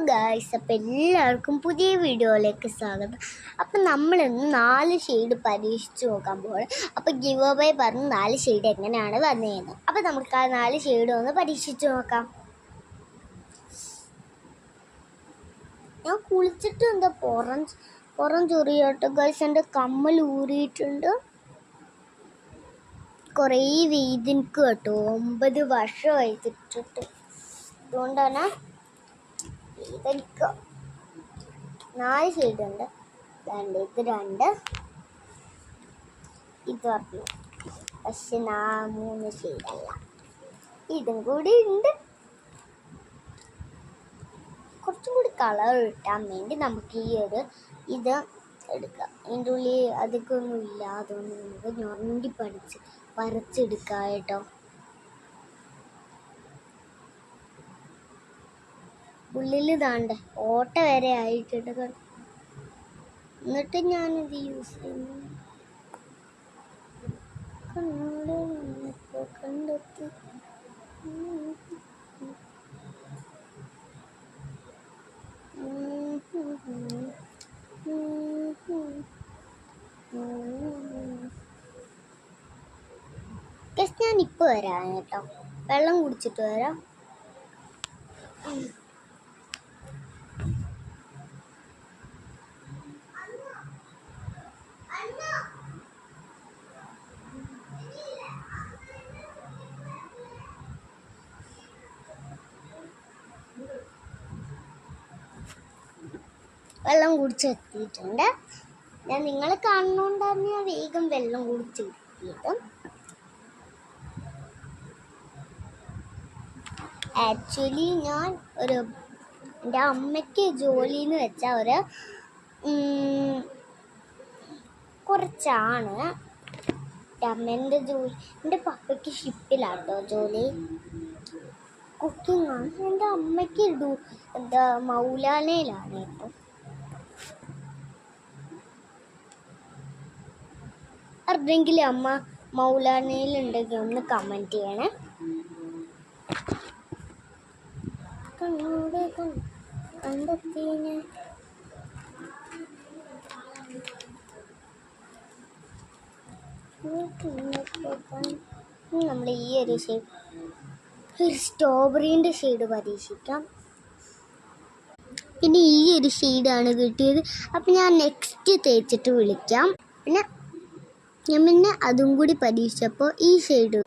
Guys, അപ്പം എല്ലാവർക്കും പുതിയ വീഡിയോയിലേക്ക് സ്വാഗതം. അപ്പം നമ്മളിന്ന് 4 ഷെയ്ഡ് പരീക്ഷിച്ച് നോക്കാൻ പോകും. അപ്പം ഗിവ് അവേ പറഞ്ഞ് 4 ഷെയ്ഡ് എങ്ങനെയാണ് വന്നതെന്ന്. അപ്പം നമുക്ക് ആ 4 ഷെയ്ഡ് ഒന്ന് പരീക്ഷിച്ച് നോക്കാം. ഞാൻ കുളിച്ചിട്ട് എന്താ പുറം ചൊറിയാട്ടോ ഗായ്സ്. എൻ്റെ കമ്മൽ ഊറിയിട്ടുണ്ട്. കുറേ വേദനിക്ക് കേട്ടോ, 9 വർഷമായി ഇട്ടിട്ട്. അതുകൊണ്ടാണ് എനിക്ക് 4 ഷെയ്ഡുണ്ട്. ഇത് 2, ഇത് പറഞ്ഞു. പക്ഷെ 3 ഷെയ്ഡല്ല, ഇതും കൂടി ഉണ്ട്. കുറച്ചും കൂടി കളർ കിട്ടാൻ വേണ്ടി നമുക്ക് ഇത് എടുക്കാം. ഇതിൻ്റെ ഉള്ളിൽ അധികം ഒന്നും ഇല്ല, അതുകൊണ്ട് നമുക്ക് ഞൊറണ്ടി വരച്ചെടുക്കാം കേട്ടോ. ഉള്ളിൽ താണ്ട ഓട്ട വരെ ആയിട്ടുണ്ട്. എന്നിട്ട് ഞാനിത് യൂസ് ചെയ്യുന്നു. കണ്ടെത്തി ഞാനിപ്പോൾ വരാം കേട്ടോ. വെള്ളം കുടിച്ചിട്ട് വരാം. വെള്ളം കുടിച്ചെത്തിയിട്ടുണ്ട്. ഞാൻ നിങ്ങളെ കാണുന്നോണ്ടാണ് ഞാൻ വേഗം വെള്ളം കുടിച്ചെത്തിയത്. ആക്ച്വലി ഞാൻ എൻ്റെ അമ്മയ്ക്ക് ജോലിന്ന് വെച്ചാൽ കുറച്ചാണ്. അമ്മേൻ്റെ ജോലി, എൻ്റെ പപ്പയ്ക്ക് ഷിപ്പിലാട്ടോ ജോലി, കുക്കിംഗ് ആണ്. എൻ്റെ അമ്മയ്ക്ക് മൗലാനയിലാണ് ഇപ്പം. ആരുടെങ്കിലും അമ്മ മൗലാനയിലുണ്ടെങ്കിൽ ഒന്ന് കമൻറ്റ് ചെയ്യണേ. കണ്ടെത്തി നമ്മൾ ഈ ഒരു സ്ട്രോബെറീൻ്റെ ഷെയ്ഡ് പരീക്ഷിക്കാം. പിന്നെ ഈ ഒരു ഷെയ്ഡാണ് കിട്ടിയത്. അപ്പം ഞാൻ നെക്സ്റ്റ് തേച്ചിട്ട് വിളിക്കാം. പിന്നെ അതും കൂടി പരീക്ഷിച്ചപ്പോൾ ഈ ഷെയ്ഡ്